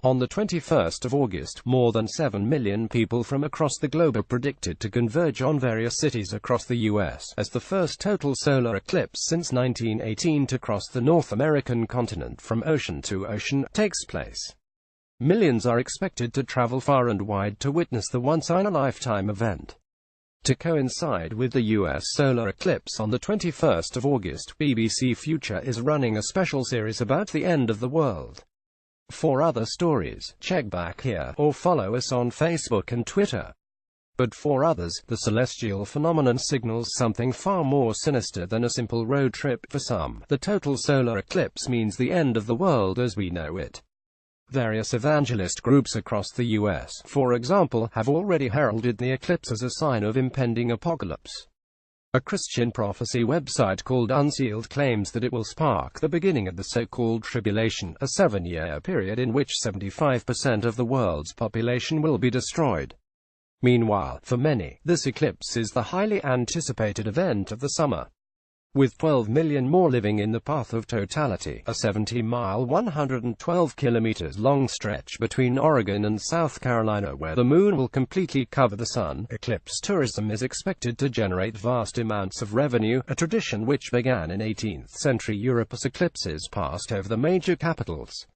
On the 21st of August, more than 7 million people from across the globe are predicted to converge on various cities across the U.S. as the first total solar eclipse since 1918 to cross the North American continent from ocean to ocean takes place. Millions are expected to travel far and wide to witness the once-in-a-lifetime event. To coincide with the U.S. solar eclipse on the 21st of August, BBC Future is running a special series about the end of the world. For other stories, check back here, or follow us on Facebook and Twitter. But for others, the celestial phenomenon signals something far more sinister than a simple road trip. For some, the total solar eclipse means the end of the world as we know it. Various evangelist groups across the U.S., for example, have already heralded the eclipse as a sign of impending apocalypse. A Christian prophecy website called Unsealed claims that it will spark the beginning of the so-called tribulation, a 7-year period in which 75% of the world's population will be destroyed. Meanwhile, for many, this eclipse is the highly anticipated event of the summer. With 12 million more living in the path of totality, a 70-mile 112 kilometers long stretch between Oregon and South Carolina where the moon will completely cover the sun, eclipse tourism is expected to generate vast amounts of revenue, a tradition which began in 18th-century Europe as eclipses passed over the major capitals.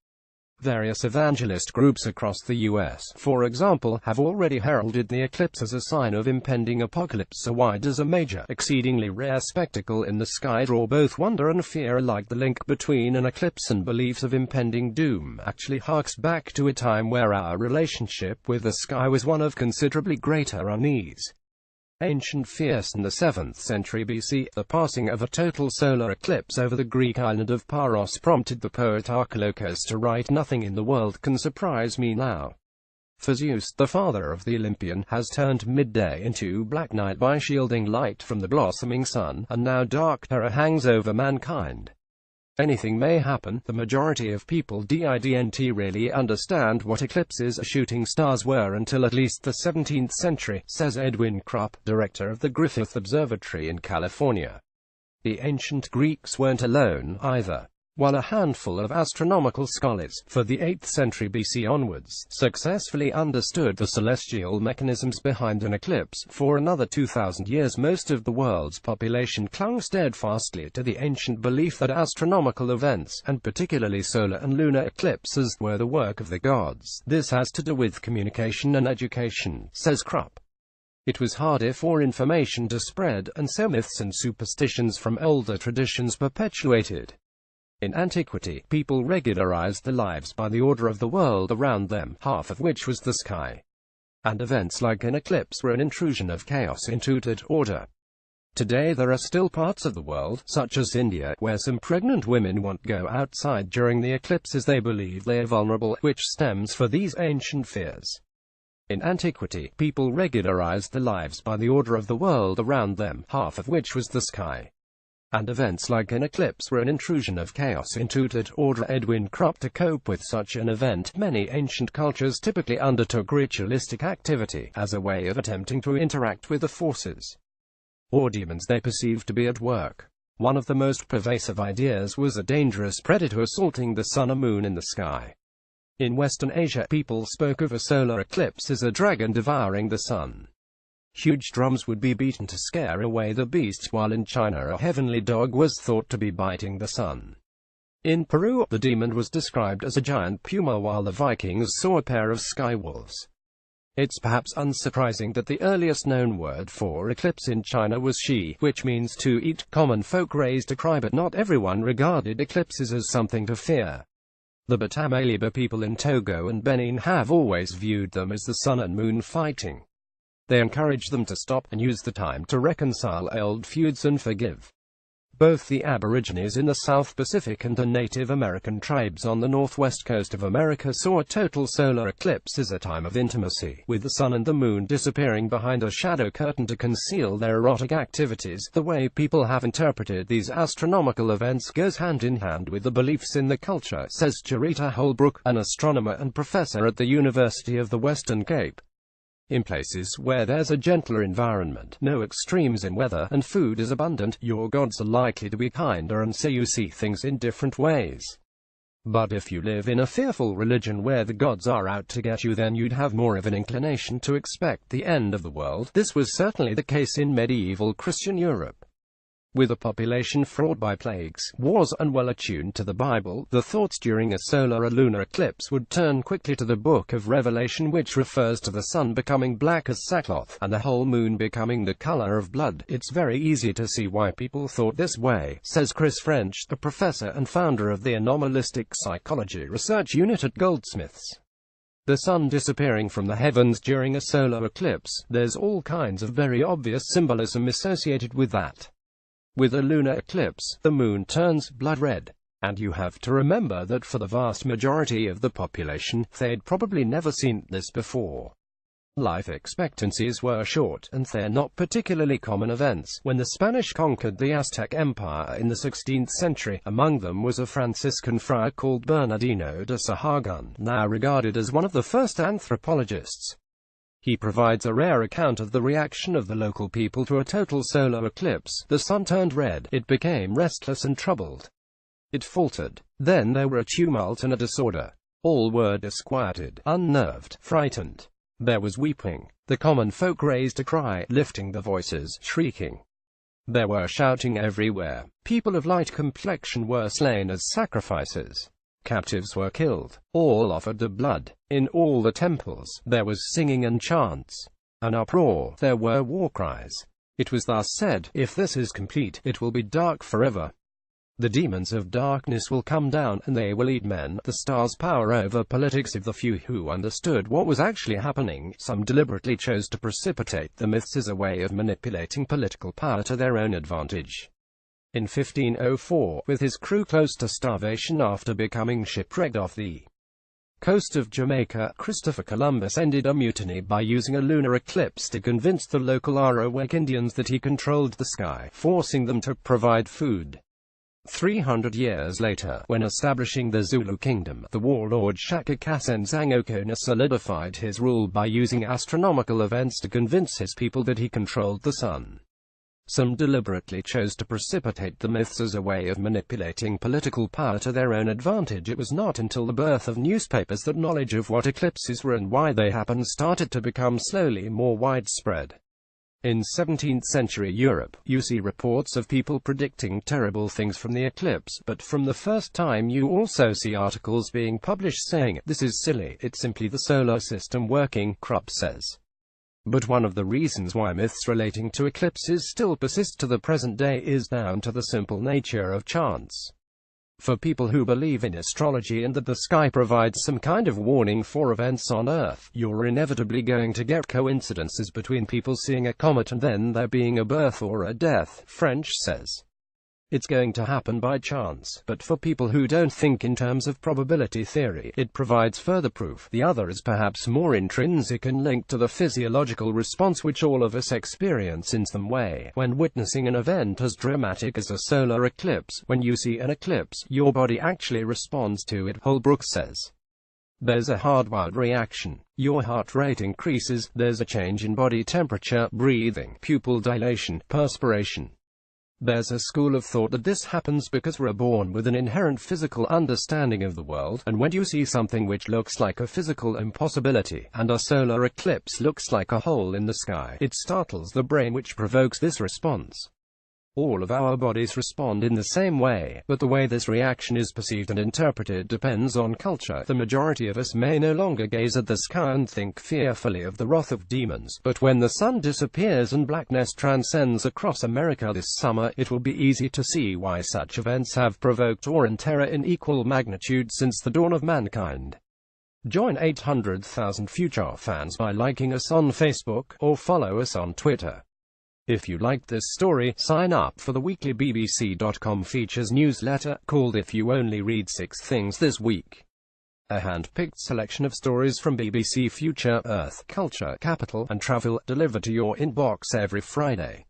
Various evangelist groups across the U.S., for example, have already heralded the eclipse as a sign of impending apocalypse. So why does a major, exceedingly rare spectacle in the sky draw both wonder and fear alike? The link between an eclipse and beliefs of impending doom actually harks back to a time where our relationship with the sky was one of considerably greater unease. Ancient fears. In the 7th century BC, the passing of a total solar eclipse over the Greek island of Paros prompted the poet Archilochus to write, "Nothing in the world can surprise me now. For Zeus, the father of the Olympian, has turned midday into black night by shielding light from the blossoming sun, and now dark terror hangs over mankind. Anything may happen." The majority of people didn't really understand what eclipses or shooting stars were until at least the 17th century, says Edwin Krupp, director of the Griffith Observatory in California. The ancient Greeks weren't alone, either. While a handful of astronomical scholars, for the 8th century BC onwards, successfully understood the celestial mechanisms behind an eclipse, for another 2,000 years most of the world's population clung steadfastly to the ancient belief that astronomical events, and particularly solar and lunar eclipses, were the work of the gods. This has to do with communication and education, says Krupp. It was harder for information to spread, and so myths and superstitions from older traditions perpetuated. In antiquity, people regularized their lives by the order of the world around them, half of which was the sky. And events like an eclipse were an intrusion of chaos into that order. Today there are still parts of the world, such as India, where some pregnant women won't go outside during the eclipse as they believe they are vulnerable, which stems from these ancient fears. In antiquity, people regularized their lives by the order of the world around them, half of which was the sky. And events like an eclipse were an intrusion of chaos into that order. Edwin Krupp. To cope with such an event, many ancient cultures typically undertook ritualistic activity, as a way of attempting to interact with the forces or demons they perceived to be at work. One of the most pervasive ideas was a dangerous predator assaulting the sun or moon in the sky. In Western Asia, people spoke of a solar eclipse as a dragon devouring the sun. Huge drums would be beaten to scare away the beasts, while in China a heavenly dog was thought to be biting the sun. In Peru, the demon was described as a giant puma, while the Vikings saw a pair of sky wolves. It's perhaps unsurprising that the earliest known word for eclipse in China was shi, which means to eat. Common folk raised a cry, but not everyone regarded eclipses as something to fear. The Batamaliba people in Togo and Benin have always viewed them as the sun and moon fighting. They encourage them to stop, and use the time to reconcile old feuds and forgive. Both the Aborigines in the South Pacific and the Native American tribes on the northwest coast of America saw a total solar eclipse as a time of intimacy, with the sun and the moon disappearing behind a shadow curtain to conceal their erotic activities. The way people have interpreted these astronomical events goes hand in hand with the beliefs in the culture, says Charita Holbrook, an astronomer and professor at the University of the Western Cape. In places where there's a gentler environment, no extremes in weather, and food is abundant, your gods are likely to be kinder, and so you see things in different ways. But if you live in a fearful religion where the gods are out to get you, then you'd have more of an inclination to expect the end of the world. This was certainly the case in medieval Christian Europe. With a population fraught by plagues, wars, and well attuned to the Bible, the thoughts during a solar or lunar eclipse would turn quickly to the book of Revelation, which refers to the sun becoming black as sackcloth, and the whole moon becoming the color of blood. It's very easy to see why people thought this way, says Chris French, a professor and founder of the Anomalistic Psychology Research Unit at Goldsmiths. The sun disappearing from the heavens during a solar eclipse, there's all kinds of very obvious symbolism associated with that. With a lunar eclipse, the moon turns blood red. And you have to remember that for the vast majority of the population, they'd probably never seen this before. Life expectancies were short, and they're not particularly common events. When the Spanish conquered the Aztec Empire in the 16th century, among them was a Franciscan friar called Bernardino de Sahagún, now regarded as one of the first anthropologists. He provides a rare account of the reaction of the local people to a total solar eclipse. The sun turned red, it became restless and troubled. It faltered. Then there were a tumult and a disorder. All were disquieted, unnerved, frightened. There was weeping. The common folk raised a cry, lifting their voices, shrieking. There were shouting everywhere. People of light complexion were slain as sacrifices. Captives were killed. All offered the blood. In all the temples, there was singing and chants. An uproar. There were war cries. It was thus said, if this is complete, it will be dark forever. The demons of darkness will come down, and they will eat men. The stars' power over politics. Of the few who understood what was actually happening, some deliberately chose to precipitate the myths as a way of manipulating political power to their own advantage. In 1504, with his crew close to starvation after becoming shipwrecked off the coast of Jamaica, Christopher Columbus ended a mutiny by using a lunar eclipse to convince the local Arawak Indians that he controlled the sky, forcing them to provide food. 300 years later, when establishing the Zulu kingdom, the warlord Shaka Zangokona solidified his rule by using astronomical events to convince his people that he controlled the sun. Some deliberately chose to precipitate the myths as a way of manipulating political power to their own advantage. It was not until the birth of newspapers that knowledge of what eclipses were and why they happened started to become slowly more widespread. In 17th century Europe, you see reports of people predicting terrible things from the eclipse, but from the first time you also see articles being published saying, "This is silly, it's simply the solar system working," Krupp says. But one of the reasons why myths relating to eclipses still persist to the present day is down to the simple nature of chance. For people who believe in astrology and that the sky provides some kind of warning for events on Earth, you're inevitably going to get coincidences between people seeing a comet and then there being a birth or a death, French says. It's going to happen by chance, but for people who don't think in terms of probability theory, it provides further proof. The other is perhaps more intrinsic and linked to the physiological response which all of us experience in some way. When witnessing an event as dramatic as a solar eclipse, when you see an eclipse, your body actually responds to it, Holbrook says. There's a hardwired reaction. Your heart rate increases, there's a change in body temperature, breathing, pupil dilation, perspiration. There's a school of thought that this happens because we're born with an inherent physical understanding of the world, and when you see something which looks like a physical impossibility, and a solar eclipse looks like a hole in the sky, it startles the brain which provokes this response. All of our bodies respond in the same way, but the way this reaction is perceived and interpreted depends on culture. The majority of us may no longer gaze at the sky and think fearfully of the wrath of demons, but when the sun disappears and blackness transcends across America this summer, it will be easy to see why such events have provoked awe and terror in equal magnitude since the dawn of mankind. Join 800,000 future fans by liking us on Facebook, or follow us on Twitter. If you liked this story, sign up for the weekly BBC.com features newsletter, called If You Only Read 6 Things This Week. A hand-picked selection of stories from BBC Future, Earth, Culture, Capital, and Travel, delivered to your inbox every Friday.